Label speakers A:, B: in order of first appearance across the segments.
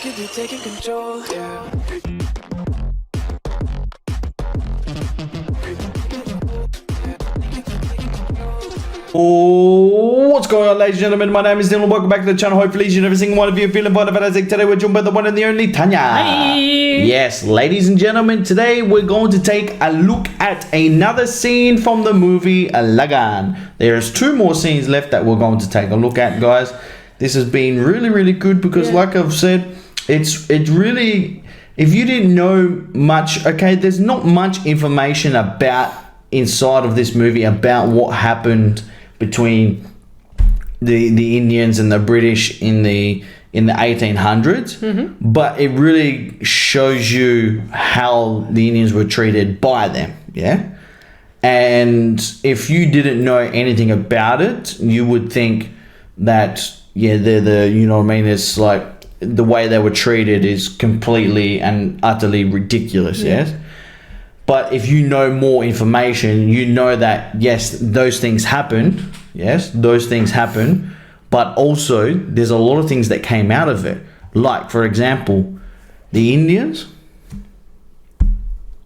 A: could be taking control, yeah.
B: Oh, what's going on, ladies and gentlemen? My name is Dylan. Welcome back to the channel. Hopefully each and every single one of you are feeling fantastic. Today we're joined by the one and the only Tanya.
C: Hi.
B: Yes, ladies and gentlemen, today we're going to take a look at another scene from the movie Lagaan. There's two more scenes left that we're going to take a look at, guys. This has been really good because, like I've said, it's really, if you didn't know much, okay, there's not much information about inside of this movie about what happened between the Indians and the British in the 1800s, but it really shows you how the Indians were treated by them, yeah. And if you didn't know anything about it, you would think that they're you know what I mean, it's like the way they were treated is completely and utterly ridiculous, yes. But if you know more information, you know that, yes, those things happen. Yes, those things happen. But also, there's a lot of things that came out of it. Like, for example, the Indians.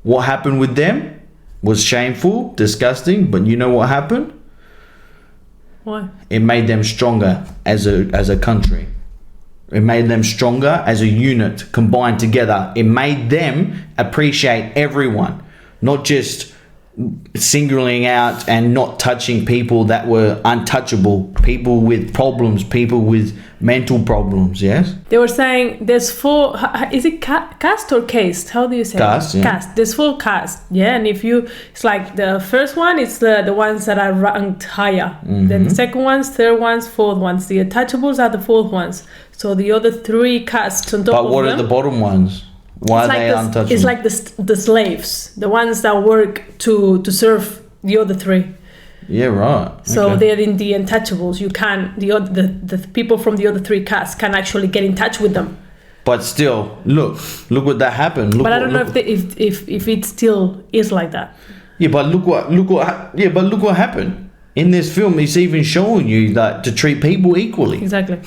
B: What happened with them was shameful, disgusting. But you know what happened?
C: What?
B: It made them stronger as a country. It made them stronger as a unit, combined together. It made them appreciate everyone. Not just singling out and not touching people that were untouchable, people with problems, people with mental problems, yes?
C: They were saying there's four, is it cast or caste? How do you say
B: Cast,
C: it?
B: yeah.
C: Cast. There's four cast, yeah? And if you, it's like the first one, it's the ones that are ranked higher. Then the second ones, third ones, fourth ones. The untouchables are the fourth ones. So the other three castes on top of them.
B: But what are the bottom ones? Why are they untouchable?
C: It's like the slaves, the ones that work to serve the other three.
B: Yeah, right.
C: So they're in the untouchables. You can the people from the other three castes can actually get in touch with them.
B: But still, look what that happened.
C: But I don't know if it still is like that.
B: Yeah, but look what happened in this film. It's even showing you that to treat people equally.
C: Exactly.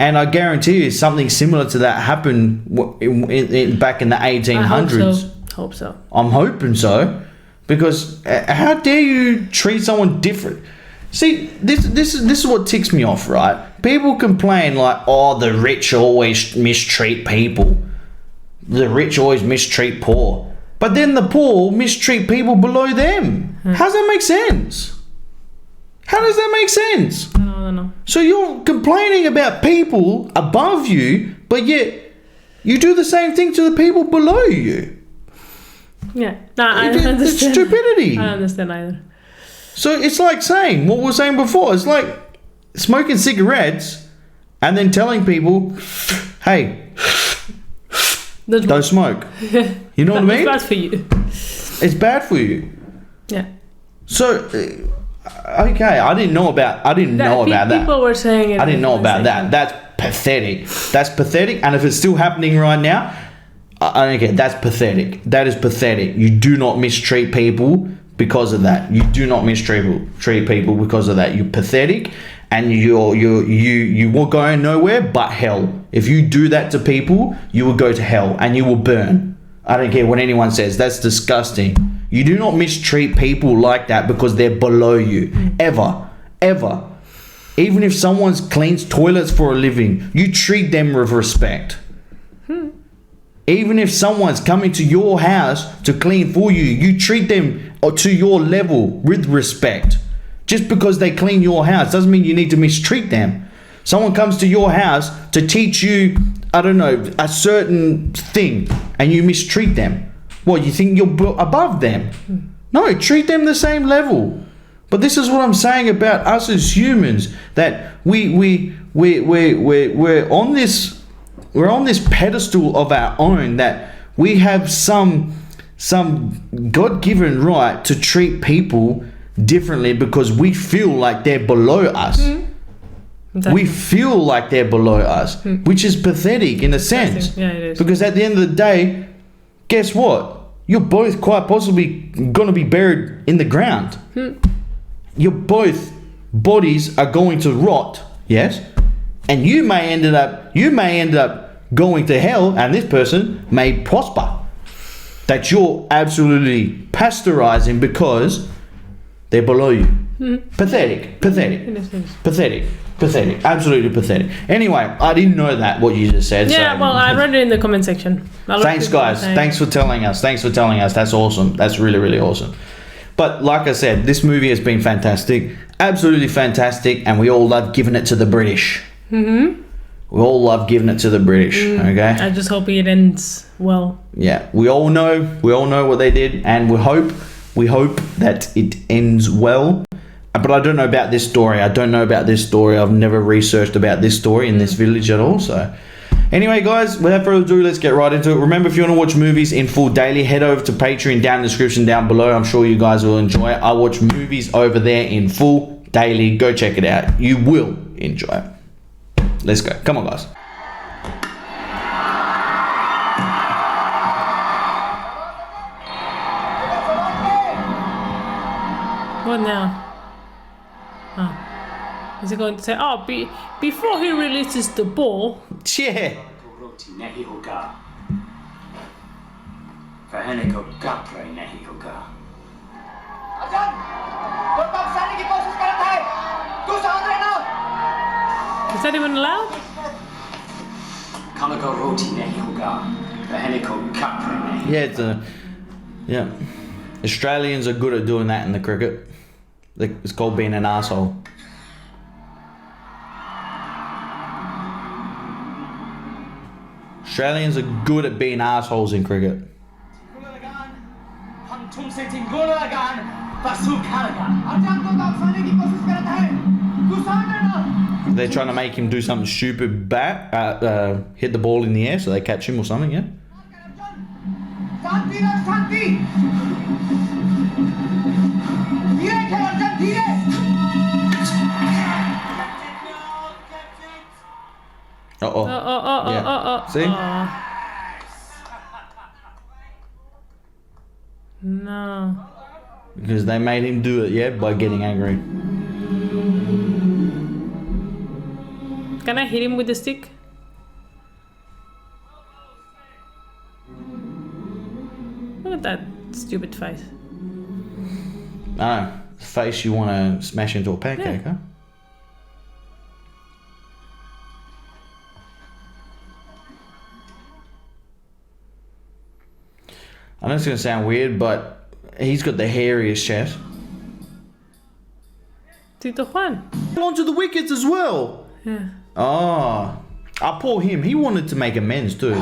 B: And I guarantee you something similar to that happened back in the 1800s.
C: I hope so.
B: I'm hoping so. Because how dare you treat someone different? See, this is what ticks me off, right? People complain like, oh, the rich always mistreat people. The rich always mistreat poor. But then the poor mistreat people below them. How does that make sense? How does that make sense?
C: I don't know.
B: So you're complaining about people above you, but yet you do the same thing to the people below you.
C: Yeah. No, I understand.
B: It's stupidity.
C: I don't understand either.
B: So it's like saying what we were saying before. It's like smoking cigarettes and then telling people, hey, don't smoke. You know what I mean?
C: It's bad for you.
B: It's bad for you.
C: Yeah.
B: So, okay, I didn't know about that.
C: People were saying it.
B: I didn't know about that. That's pathetic. That's pathetic. And if it's still happening right now, I don't care. That's pathetic. That is pathetic. You do not mistreat people because of that. You do not mistreat people because of that. You're pathetic, and you will go nowhere but hell. If you do that to people, you will go to hell and you will burn. I don't care what anyone says. That's disgusting. You do not mistreat people like that because they're below you. Ever. Even if someone cleans toilets for a living, you treat them with respect. Even if someone's coming to your house to clean for you, you treat them to your level with respect. Just because they clean your house doesn't mean you need to mistreat them. Someone comes to your house to teach you, I don't know, a certain thing, and you mistreat them. What, you think you're above them? No, treat them the same level. But this is what I'm saying about us as humans, that we're on this pedestal of our own, that we have some God-given right to treat people differently because we feel like they're below us. Exactly. We feel like they're below us, which is pathetic in a sense.
C: Yeah, it is.
B: Because at the end of the day, guess what? You're both quite possibly going to be buried in the ground. Your both bodies are going to rot, yes? And you may end up going to hell and this person may prosper. That you're absolutely pasteurizing because they're below you. Pathetic. Absolutely pathetic. Anyway, I didn't know that, what you just said.
C: Yeah,
B: so.
C: well, I read it in the comment section.
B: Thanks, guys. Thanks for telling us. That's awesome. That's really, really awesome. But like I said, this movie has been fantastic. Absolutely fantastic. And we all love giving it to the British. Mm-hmm. We all love giving it to the British, okay?
C: I just hope it ends well.
B: Yeah, we all know what they did, and we hope that it ends well. But I don't know about this story. I've never researched about this story in this village at all. So, anyway, guys, without further ado, let's get right into it. Remember, if you want to watch movies in full daily, head over to Patreon down in the description down below. I'm sure you guys will enjoy it. I watch movies over there in full daily. Go check it out. You will enjoy it. Let's go. Come on, guys.
C: What now? Oh. Is he going to say, before he releases the ball?
B: Yeah.
C: Is that even allowed?
B: Yeah. Australians are good at doing that in the cricket. It's called being an asshole. Australians are good at being assholes in cricket. They're trying to make him do something stupid hit the ball in the air so they catch him or something, yeah? See?
C: No.
B: Because they made him do it, yeah, by getting angry.
C: Can I hit him with the stick? Look at that stupid face.
B: No, face you want to smash into a pancake, huh? I know it's going to sound weird, but he's got the hairiest chest.
C: Tito Juan.
B: Onto the wickets as well.
C: Yeah.
B: Oh, poor him. He wanted to make amends too.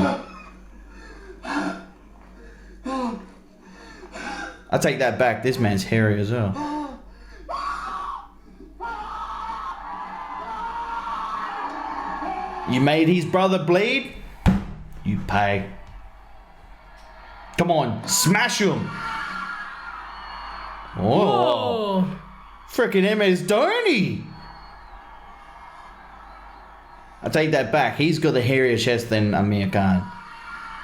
B: I take that back. This man's hairy as well. You made his brother bleed? You pay. Come on, smash him. Oh. Freaking MS Dhoni. I take that back. He's got the hairier chest than Aamir Khan.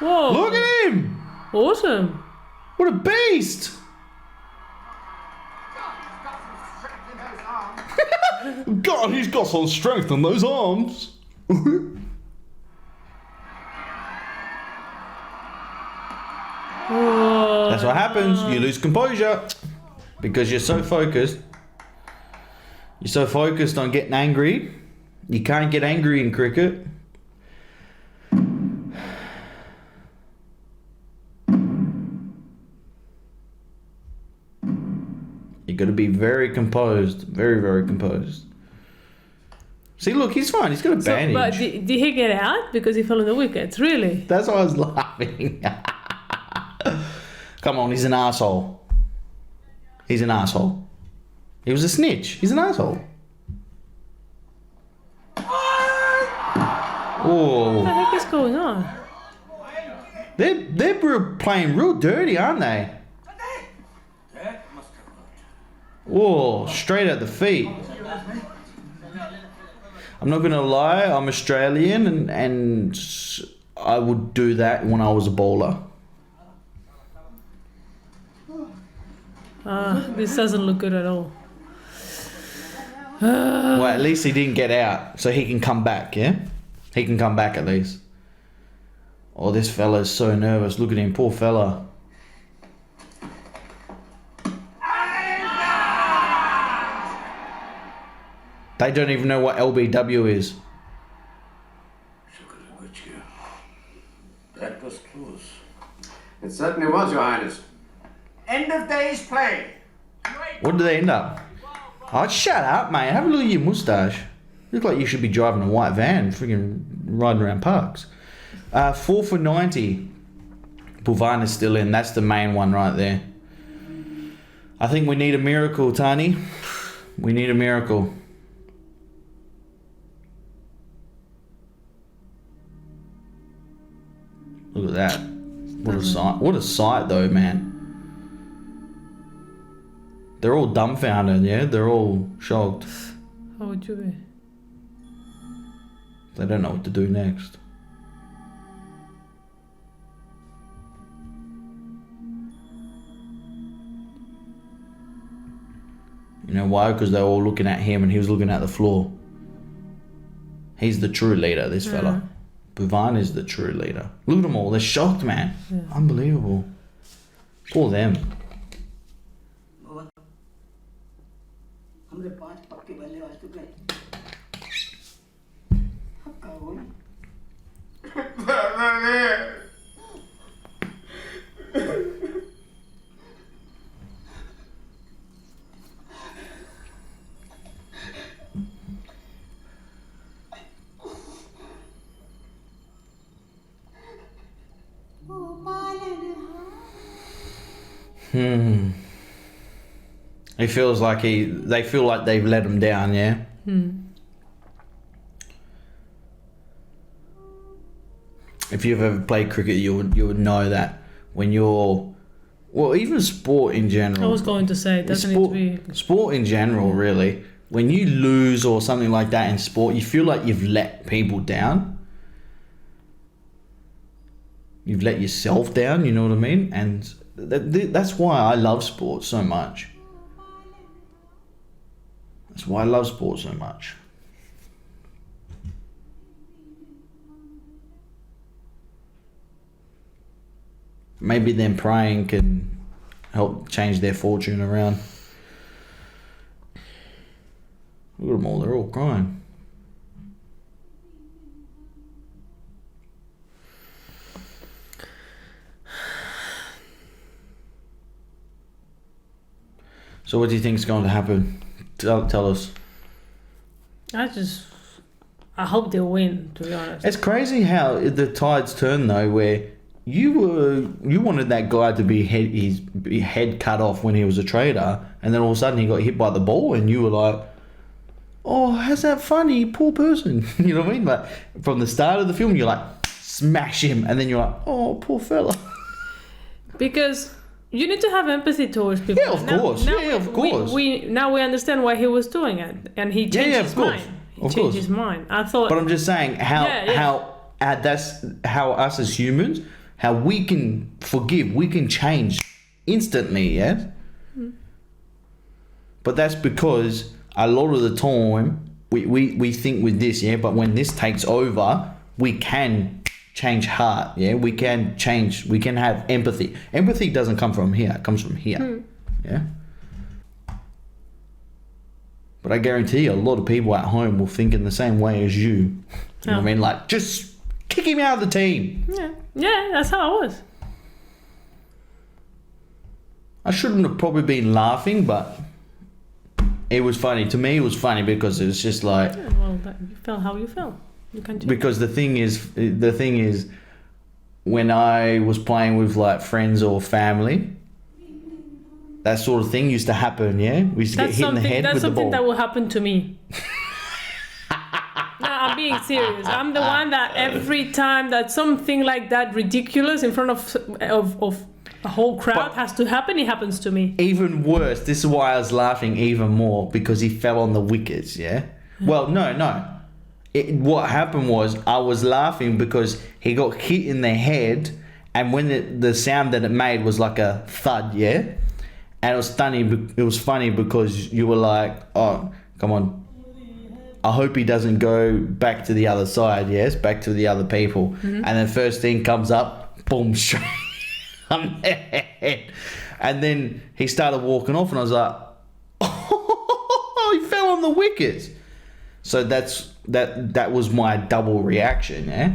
C: Whoa.
B: Look at him.
C: Awesome.
B: What a beast. God, he's got some strength in those arms. That's what happens. You lose composure because you're so focused. You're so focused on getting angry. You can't get angry in cricket. You got to be very composed. Very, very composed. See, look, he's fine. He's got a bandage.
C: But did he get out because he fell on the wickets? Really?
B: That's why I was laughing. Come on, he's an asshole. He's an asshole. He was a snitch. He's an asshole. Oh.
C: What the heck is going on?
B: They're playing real dirty, aren't they? Oh, straight at the feet. I'm not gonna lie, I'm Australian and I would do that when I was a bowler.
C: This doesn't look good at all.
B: Well, at least he didn't get out, so he can come back, yeah? He can come back at least. Oh, this fella's so nervous. Look at him, poor fella. They don't even know what LBW is.
D: That was close. It certainly was, Your Highness. End of day's play.
B: What did they end up? Oh, shut up, mate. Have a look at your moustache. Look like you should be driving a white van, freaking riding around parks. 4 for 90. Bhuvan is still in. That's the main one right there. I think we need a miracle, Tani. We need a miracle. Look at that. What a sight. What a sight, though, man. They're all dumbfounded, yeah? They're all shocked.
C: How would you be?
B: They don't know what to do next. You know why? Because they're all looking at him and he was looking at the floor. He's the true leader, this fella. Bhuvan is the true leader. Look at them all. They're shocked, man.
C: Yeah.
B: Unbelievable. Poor them.
E: हमरे 5 पक्के बल्लेबाज तो गए अब क्या होगा
B: He feels like they feel like they've let him down, yeah? If you've ever played cricket, you would know that when you're, well, even sport in general.
C: I was going to say, it doesn't need to be...
B: Sport in general, really. When you lose or something like that in sport, you feel like you've let people down. You've let yourself down, you know what I mean? And that's why I love sport so much. That's why I love sport so much. Maybe them praying can help change their fortune around. Look at them all, they're all crying. So what do you think is going to happen? Tell us.
C: I hope they win, to be honest.
B: It's crazy how the tides turn though, where you wanted that guy to be his head cut off when he was a trader, and then all of a sudden he got hit by the ball, and you were like, "Oh, how's that funny? Poor person." You know what I mean? But from the start of the film, you're like, "Smash him," and then you're like, "Oh, poor fella."
C: Because you need to have empathy towards people.
B: Yeah, of course. Of course.
C: We understand why he was doing it, and he changed his mind. He changed his mind. I thought.
B: But I'm just saying how that's how us as humans, how we can forgive, we can change instantly. Yeah. But that's because a lot of the time we think with this, yeah. But when this takes over, we can change heart, yeah. We can change. We can have empathy. Empathy doesn't come from here; it comes from here, yeah. But I guarantee you, a lot of people at home will think in the same way as you. You know what I mean? Like, just kick him out of the team.
C: Yeah, that's how I was.
B: I shouldn't have probably been laughing, but it was funny. To me, it was funny because it was just like...
C: Yeah, well, you felt how you felt. You can do
B: because the thing is, when I was playing with like friends or family, that sort of thing used to happen, yeah? We used to get hit in the head with the ball. That's something
C: that will happen to me. No, I'm being serious. I'm the one that every time that something like that ridiculous in front of a whole crowd has to happen, it happens to me.
B: Even worse, this is why I was laughing even more, because he fell on the wickets, yeah? Well, no. What happened was I was laughing because he got hit in the head, and when the sound that it made was like a thud, yeah? And it was funny because you were like, "Oh, come on." I hope he doesn't go back to the other side, yes, back to the other people. And then first thing comes up, boom, straight on their head. And then he started walking off and I was like, oh, he fell on the wickets. So that was my double reaction, yeah?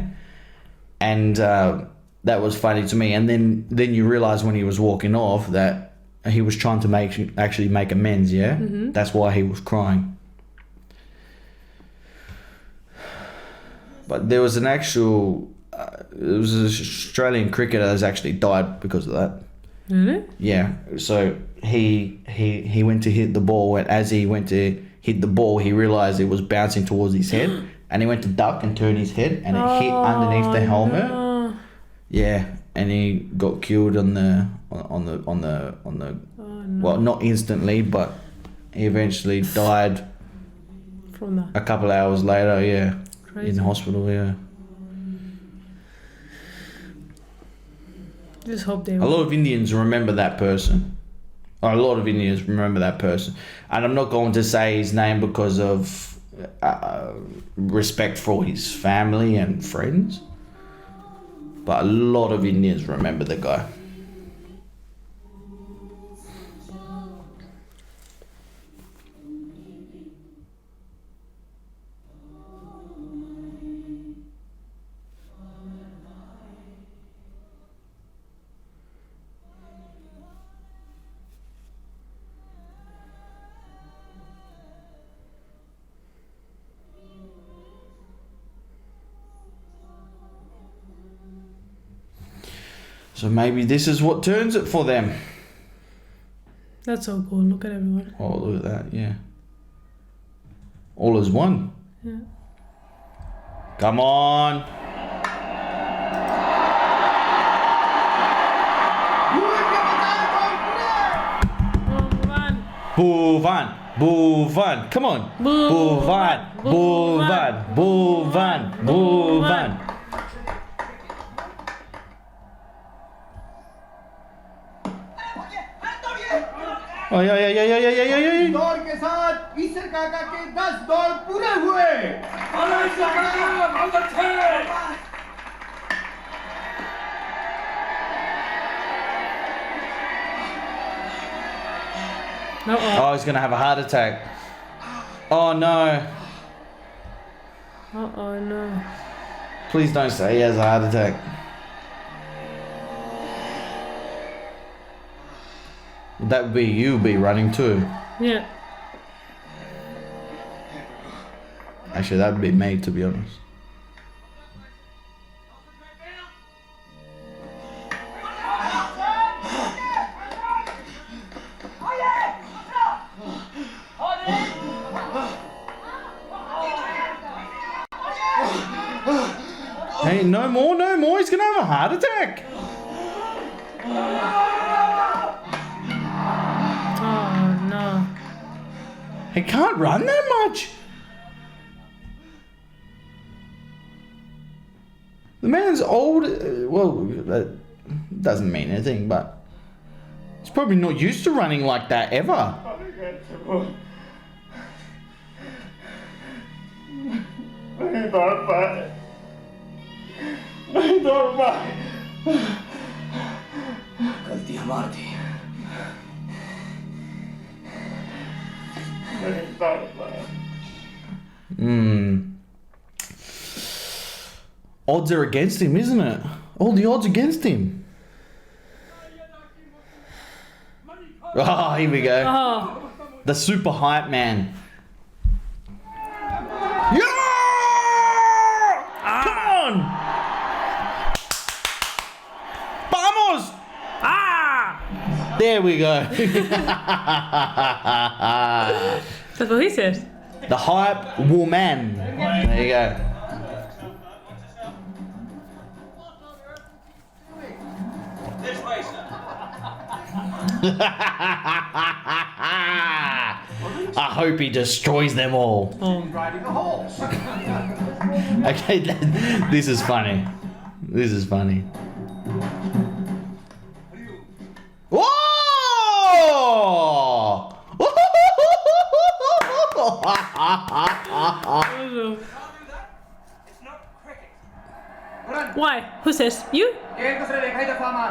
B: And that was funny to me. And then you realise when he was walking off that he was trying to actually make amends, yeah? That's why he was crying. But there was an actual, it was an Australian cricketer that's actually died because of that.
C: Really?
B: Yeah. So he went to hit the ball, and as he went to hit the ball, he realised it was bouncing towards his head, and he went to duck and turn his head, and it hit underneath the helmet.
C: No.
B: Yeah, and he got killed on the well, not instantly, but he eventually died
C: From that.
B: a couple of hours later. Yeah.
C: Crazy.
B: In hospital, yeah.
C: Just hope they
B: A lot of Indians remember that person. Or a lot of Indians remember that person. And I'm not going to say his name because of respect for his family and friends. But a lot of Indians remember the guy. So maybe this is what turns it for them.
C: That's so cool. Look at everyone.
B: Oh, look at that, yeah. All is one.
C: Yeah.
B: Come on. Bhuvan. Bhuvan. Come on. Bhuvan. Bhuvan. Bhuvan. Bhuvan. Oh, yeah.
D: दौड़ के साथ ईश्वर काका के 10 दौड़ पूरे हुए।
B: Oh, he's going to have a heart attack. Oh, no.
C: Oh no.
B: Please don't say he has a heart attack. That would be you be running too.
C: Yeah.
B: Actually, that would be me, to be honest. Hey, no more. He's gonna have a heart attack.
C: Oh no.
B: He can't run that much. The man's old. Well, that doesn't mean anything, but he's probably not used to running like that ever.
E: गलती हमारी थी
B: Odds are against him, isn't it? All the odds against him. Oh, here we go.
C: Oh.
B: The super hype man. Yeah! Come on! Vamos!
C: Ah!
B: There we go.
C: That's what he said.
B: The hype woman. There you go. I hope he destroys them all.
D: Riding a horse.
B: Okay, this is funny. This is funny. Whoa!
C: Who says? You?
E: एक दूसरे देखा ही दफा मार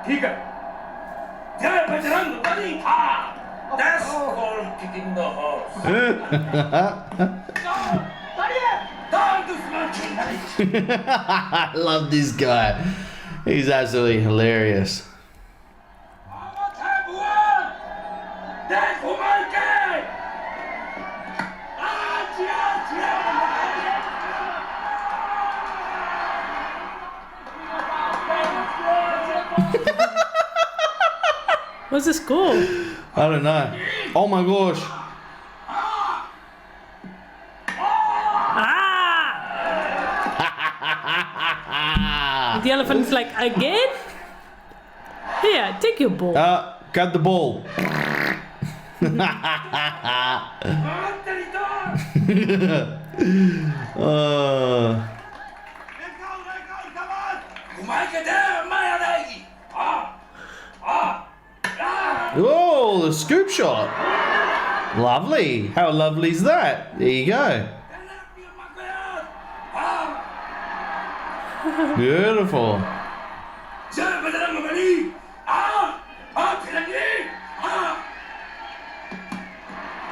E: ठीक है जय बजरंग बली था that's called kicking the horse
B: I love this guy. He's absolutely hilarious.
C: What's the score?
B: I don't know. Oh my gosh.
C: The elephant's like, again? Here, take your ball.
B: Grab the ball. Oh, the scoop shot. Lovely. How lovely is that? There you go. Beautiful.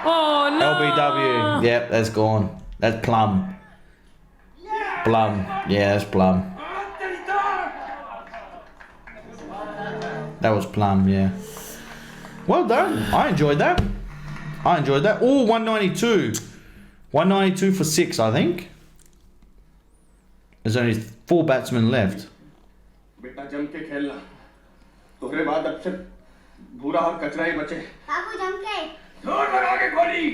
C: Oh no!
B: LBW. Yep, that's gone. That's Plum. Plum. Yeah, that's Plum. That was Plum, yeah. Well done. I enjoyed that. Oh, 192. 192 for 6, I think. There's only 4 batsmen left.
E: बेटा जम के खेलना तोहरे बाद अब से भूरा और कचरा ही बचे
F: बाबू जम के
E: जोर लगा के गोली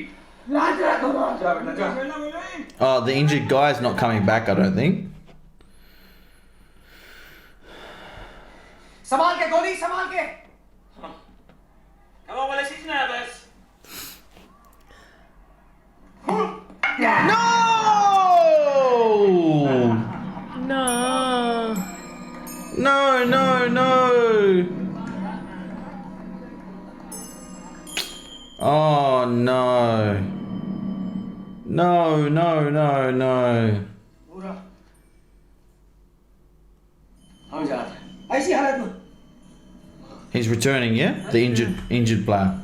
E: लाज रखो जा बेटा जा
B: Oh, the injured guy's not coming back, I don't think.
E: संभाल के गोली संभाल के Come on, well, she's nervous.
B: No!
C: No.
B: No, no, no. Oh, no. No, no, no, no.
E: पूरा हम जा रहे हैं ऐसी हालत में
B: He's returning, yeah? The injured player.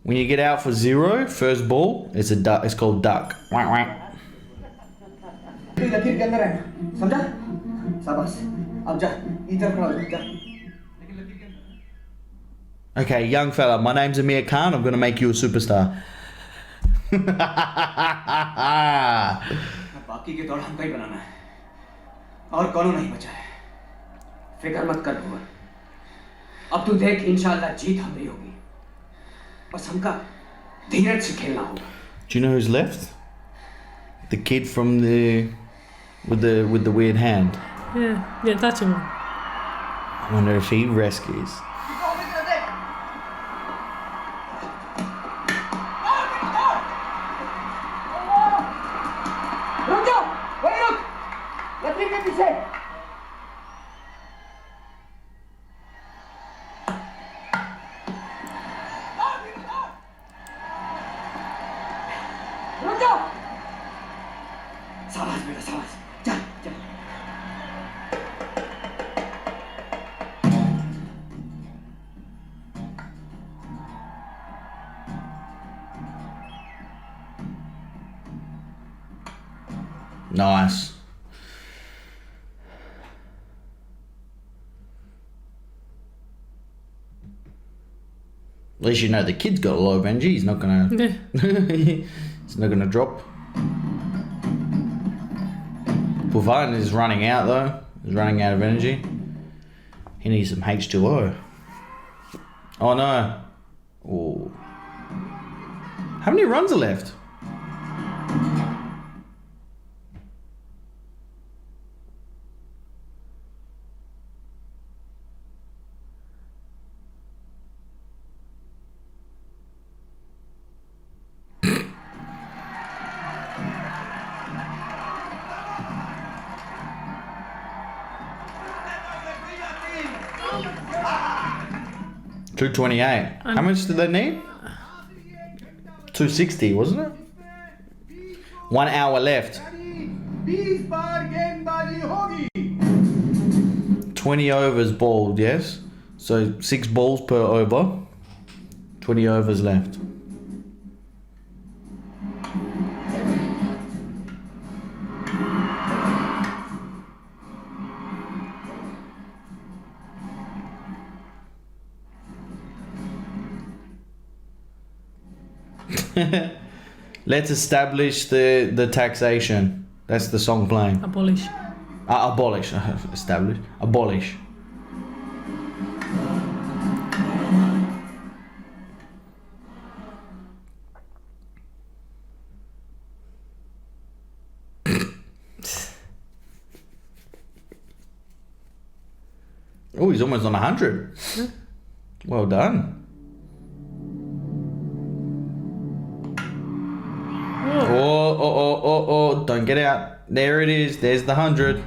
B: When you get out for 0, first ball, it's a duck. It's called duck. Whack, whack.
E: लकीर के अंदर रहना समझा शाबाश अब जा इधर खड़ा हो जा
B: Okay, young fella, my name's Aamir Khan. I'm going to make you a superstar.
E: बाकी के दौड़ हमका ही बनाना है और कौन नहीं बचा है फिक्र मत कर भुवन अब तू देख इंशाल्लाह जीत हमारी होगी बस हमका धीरज से खेलना होगा
B: Do you know who's left? The kid from the with the weird hand.
C: Yeah, untouchable.
B: I wonder if he rescues.
E: रुक जाओ वहीं रुक लकड़ी के पीछे रुक जाओ शाबाश बेटा शाबाश चल चल
B: Nice. At least you know the kid's got a lot of energy. He's not gonna. He's not gonna drop. Bhuvan is running out though. He's running out of energy. He needs some H2O. Oh no. Oh. How many runs are left? $228. How much did they need? $260, wasn't it? 1 hour left.
E: 20 बार गेंद
B: 20 overs bowled, yes? So 6 balls per over. 20 overs left. Let's establish the taxation. That's the song playing.
C: Abolish.
B: Abolish. Establish. Abolish. Oh, he's almost on 100. Well done. Oh, don't get out. There it is. There's the 100.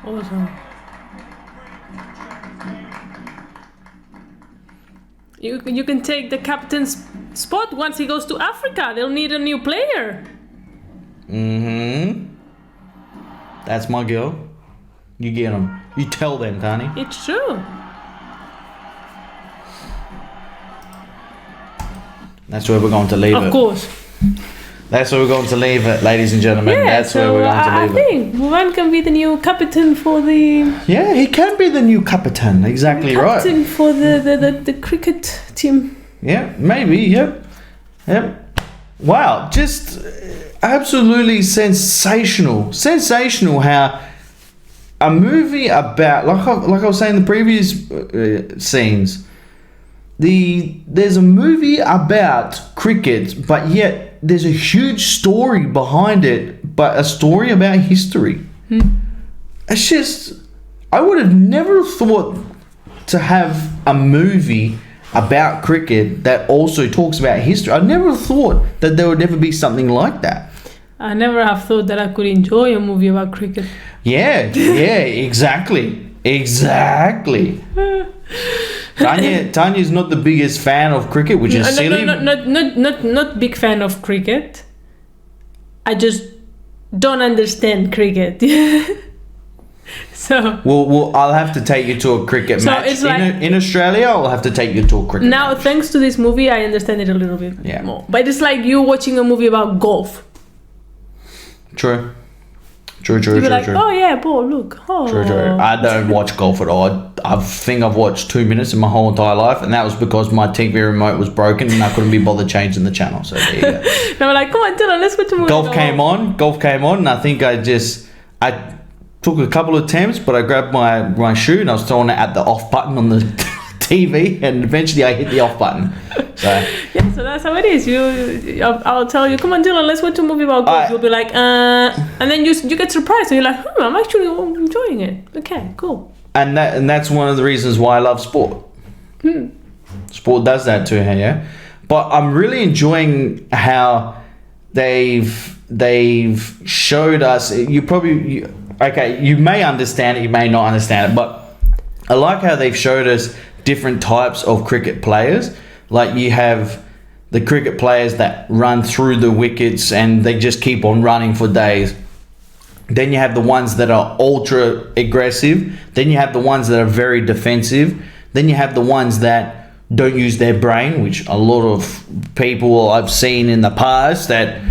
C: Awesome. You can take the captain's spot once he goes to Africa. They'll need a new player.
B: That's my girl. You get them. You tell them, Tani.
C: It's true.
B: That's where we're going to leave it.
C: Of course.
B: That's where we're going to leave it, ladies and gentlemen.
C: Yeah,
B: That's where we're going to leave
C: I think Bhuvan can be the new captain for the...
B: Yeah, he can be the new captain. Exactly right.
C: Captain for the cricket team.
B: Yeah, maybe. Yep. Wow, just absolutely sensational. Sensational how a movie about, like I was saying in the previous scenes, there's a movie about cricket, but yet there's a huge story behind it, but a story about history. It's just, I would have never thought to have a movie about cricket that also talks about history. I never thought that there would ever be something like that.
C: I never have thought that I could enjoy a movie about cricket.
B: Yeah, exactly. Tanya's not the biggest fan of cricket, which is silly.
C: Not big fan of cricket. I just don't understand cricket. So
B: well, I'll have to take you to a cricket match.
C: It's like,
B: in Australia. I'll have to take you to a cricket
C: now,
B: match.
C: thanks to this movie, I understand it a little bit more. But it's like you watching a movie about golf.
B: True.
C: You'd be like, oh yeah, ball, look. Oh.
B: True. I don't watch golf at all. I think I've watched 2 minutes in my whole entire life, and that was because my TV remote was broken and I couldn't be bothered changing the channel. So there you go.
C: And we're like, come on, Dylan, let's go to movie.
B: Golf came on, and I think I took a couple of attempts, but I grabbed my shoe and I was throwing it at the off button on the TV, and eventually I hit the off button. So
C: yeah, so that's how it is. I'll tell you, come on, Dylan, let's watch a movie about golf. You'll be like, and then you get surprised, and you're like, I'm actually enjoying it. Okay, cool.
B: And that's one of the reasons why I love sport. Sport does that to her, yeah. But I'm really enjoying how they've showed us. You may understand it, you may not understand it, but I like how they've showed us different types of cricket players. Like you have the cricket players that run through the wickets and they just keep on running for days. Then you have the ones that are ultra aggressive. Then you have the ones that are very defensive. Then you have the ones that don't use their brain, which a lot of people I've seen in the past that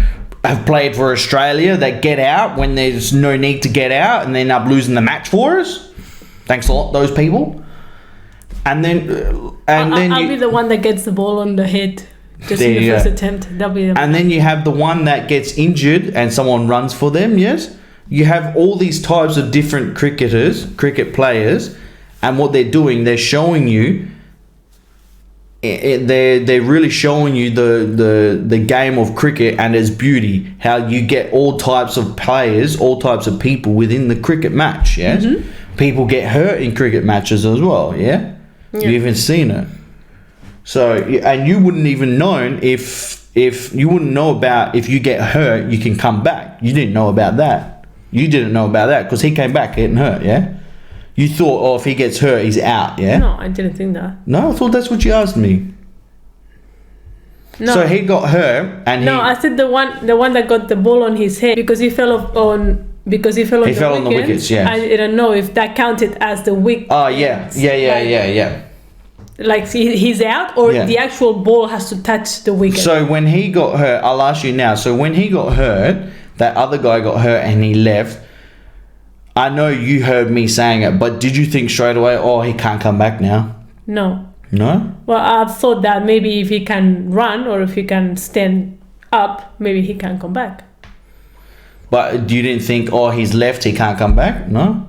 B: have played for Australia that get out when there's no need to get out and they end up losing the match for us. Thanks a lot, those people. And then I'll
C: be the one that gets the ball on the head just in the first attempt. That'll be
B: and then you have the one that gets injured and someone runs for them. Yes, you have all these types of different cricket players, and what they're doing, they're showing you. They're really showing you the game of cricket and its beauty. How you get all types of players, all types of people within the cricket match. Yes, people get hurt in cricket matches as well. Yeah. You even seen it. So, and you wouldn't even know if you wouldn't know about if you get hurt, you can come back. You didn't know about that. You didn't know about that because he came back getting hurt, yeah? You thought, if he gets hurt, he's out, yeah?
C: No, I didn't think that.
B: No, I thought that's what you asked me.
C: No.
B: So he got hurt, and
C: No, I said the one that got the ball on his head because he fell on
B: He fell on the wickets, yeah.
C: I didn't know if that counted as the wicket.
B: Oh yeah.
C: Like he's out, or
B: Yeah.
C: the actual ball has to touch the wicket.
B: So when he got hurt, I'll ask you now. So when he got hurt, that other guy got hurt and he left. I know you heard me saying it, but did you think straight away, oh, he can't come back now?
C: No.
B: No?
C: Well, I thought that maybe if he can run or if he can stand up, maybe he can come back.
B: But you didn't think, oh, he's left, he can't come back? No?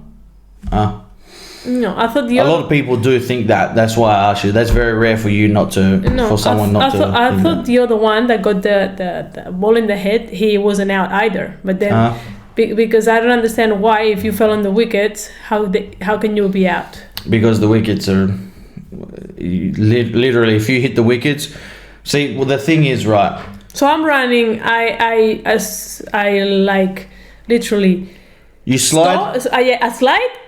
C: No, I thought
B: A lot of people do think that. That's why I asked you. That's very rare for you not to, for someone not to.
C: I
B: think
C: thought
B: that.
C: the other one that got the ball in the head, he wasn't out either. But then, because I don't understand why, if you fell on the wickets, how can you be out?
B: Because the wickets are literally, if you hit the wickets. See, well, the thing is, right.
C: So I'm running. I like literally.
B: You slide.
C: I slide.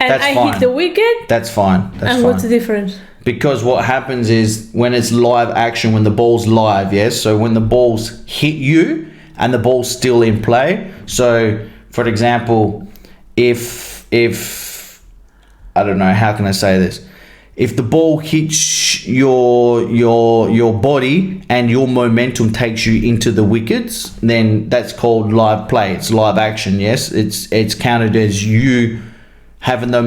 C: And
B: That's
C: I
B: fine.
C: hit the wicket.
B: That's fine. That's
C: and
B: fine.
C: what's the difference?
B: Because what happens is when it's live action, when the ball's live, yes. So when the ball's hit you and the ball's still in play. So, for example, if I don't know, how can I say this? If the ball hits your body and your momentum takes you into the wickets, then that's called live play. It's live action. Yes, it's counted as you having the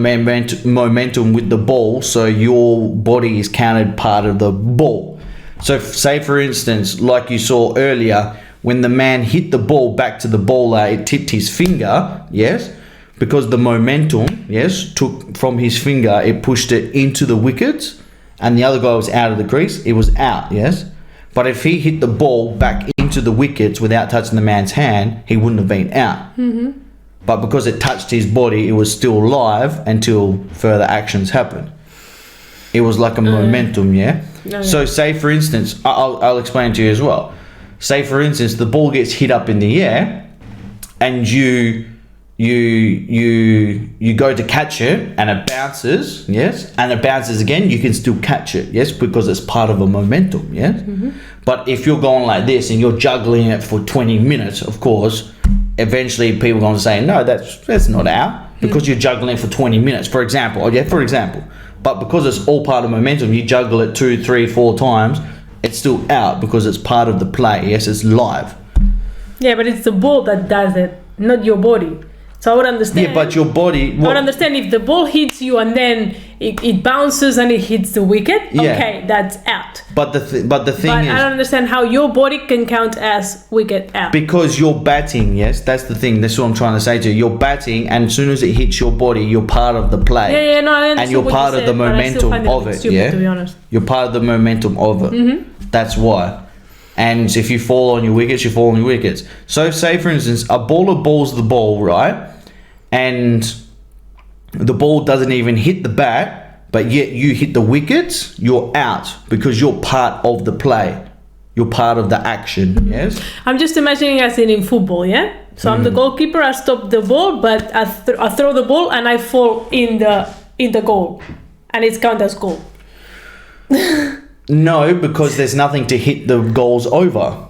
B: momentum with the ball, so your body is counted part of the ball. So say for instance, like you saw earlier, when the man hit the ball back to the bowler, it tipped his finger, yes, because the momentum, yes, took from his finger, it pushed it into the wickets, and the other guy was out of the crease, it was out, yes. But if he hit the ball back into the wickets without touching the man's hand, he wouldn't have been out. Mm-hmm. But because it touched his body, it was still live until further actions happened. It was like a momentum, yeah? So say for instance, I'll explain to you as well. Say for instance, the ball gets hit up in the air and you go to catch it and it bounces, yes? And it bounces again, you can still catch it, yes? Because it's part of a momentum, yes? Mm-hmm. But if you're going like this and you're juggling it for 20 minutes, of course, eventually people are going to say, no, that's not out, because you're juggling for 20 minutes, for example. But because it's all part of momentum, you juggle it 2, 3, 4 times, it's still out because it's part of the play. Yes, it's live.
C: Yeah, but it's the ball that does it, not your body. So I would understand.
B: Yeah, but your body.
C: I would understand if the ball hits you and then it bounces and it hits the wicket.
B: Yeah.
C: Okay, that's out.
B: But the thing
C: But
B: is,
C: I don't understand how your body can count as wicket out.
B: because you're batting. Yes, that's the thing. That's what I'm trying to say to you. You're batting, and as soon as it hits your body, you're part of the play.
C: Yeah, no, I understand.
B: And you're
C: what
B: part
C: you
B: of the
C: said, but I still
B: momentum
C: find
B: of
C: a bit
B: it.
C: stupid,
B: Yeah,
C: to be honest.
B: you're part of the momentum of it. Mm-hmm. That's why. And if you fall on your wickets, you fall on your wickets. So say for instance, a bowler bowls the ball, right? And the ball doesn't even hit the bat, but yet you hit the wickets, you're out because you're part of the play. You're part of the action, yes?
C: I'm just imagining as in football, yeah? So I'm the goalkeeper, I stop the ball, but I throw the ball and I fall in the goal. And it's counted as goal.
B: No, because there's nothing to hit the goals over.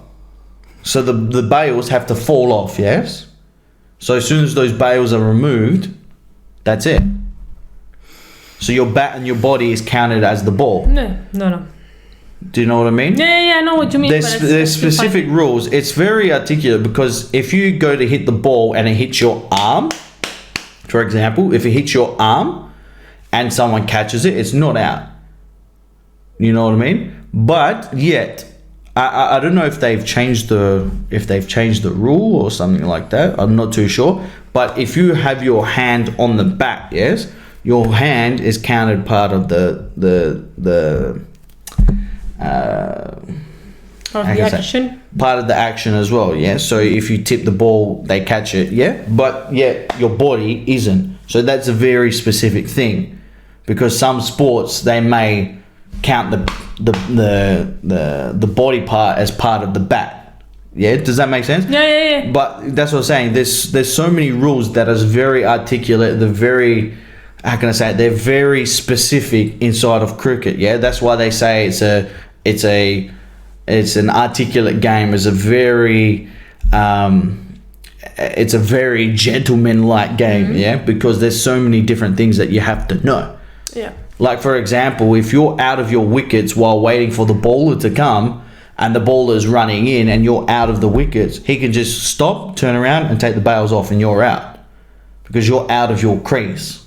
B: So the bails have to fall off, yes? So as soon as those bails are removed, that's it. So your bat and your body is counted as the ball.
C: No.
B: Do you know what I mean?
C: Yeah, I know what you mean.
B: There's specific rules. It's very articulate because if you go to hit the ball and it hits your arm, for example, if it hits your arm and someone catches it, it's not out. You know what I mean? But yet, I don't know if they've changed the rule or something like that. I'm not too sure. But if you have your hand on the bat, yes, your hand is counted part of the
C: action.
B: Part of the action as well, yeah. So if you tip the ball, they catch it, yeah. But yet your body isn't. So that's a very specific thing, because some sports they may count the body part as part of the bat. Yeah, does that make sense?
C: Yeah.
B: But that's what I'm saying. There's so many rules that is very articulate. They're very, how can I say it? They're very specific inside of cricket. Yeah, that's why they say it's a It's an articulate game. It's a very gentleman-like game, yeah, because there's so many different things that you have to know.
C: Yeah.
B: Like, for example, if you're out of your wickets while waiting for the bowler to come and the bowler's running in and you're out of the wickets, he can just stop, turn around and take the bails off and you're out because you're out of your crease.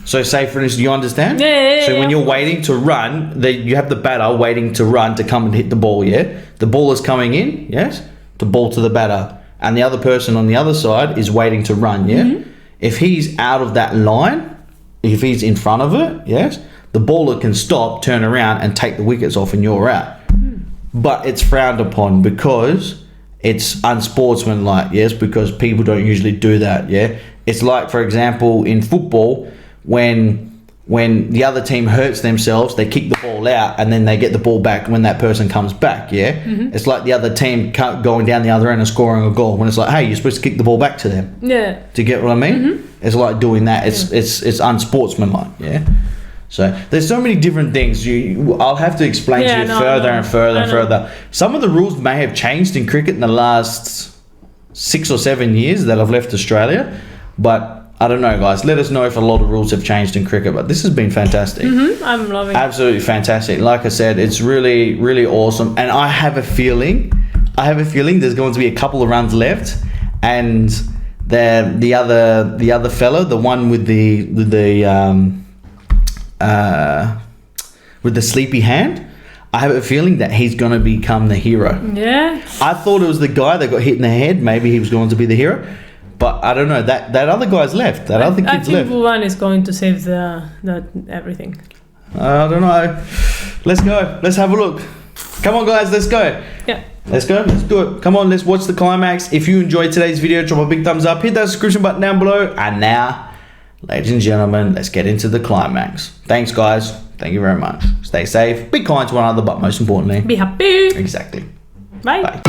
B: So say, for instance, you understand?
C: Yeah.
B: So when you're waiting to run, you have the batter waiting to run to come and hit the ball, yeah? The bowler's coming in, yes, to ball to the batter. And the other person on the other side is waiting to run, yeah? If he's out of that line, if he's in front of it, yes, the bowler can stop, turn around and take the wickets off and you're out. But it's frowned upon because it's unsportsmanlike, yes, because people don't usually do that, yeah? It's like, for example, in football, when the other team hurts themselves, they kick the ball out and then they get the ball back when that person comes back, yeah? It's like the other team going down the other end and scoring a goal when it's like, hey, you're supposed to kick the ball back to them.
C: Yeah.
B: Do you get what I mean? It's like doing that. It's unsportsmanlike, yeah? So there's so many different things. I'll have to explain to you further and further. Some of the rules may have changed in cricket in the last 6 or 7 years that I've left Australia, but I don't know, guys. Let us know if a lot of rules have changed in cricket, but this has been fantastic.
C: I'm loving it.
B: Absolutely fantastic. Like I said, it's really, really awesome. And I have a feeling there's going to be a couple of runs left, and the other fella, the one with the sleepy hand, I have a feeling that he's going to become the hero.
C: Yeah.
B: I thought it was the guy that got hit in the head. Maybe he was going to be the hero. But I don't know. That other guy's left. That other kid's left.
C: I think one is going to save the everything.
B: I don't know. Let's go. Let's have a look. Come on, guys. Let's go.
C: Yeah.
B: Let's go. Let's do it. Come on. Let's watch the climax. If you enjoyed today's video, drop a big thumbs up. Hit that subscription button down below. And now, ladies and gentlemen, let's get into the climax. Thanks, guys. Thank you very much. Stay safe. Be kind to one another, but most importantly,
C: Be happy.
B: exactly.
C: Bye.
B: Bye.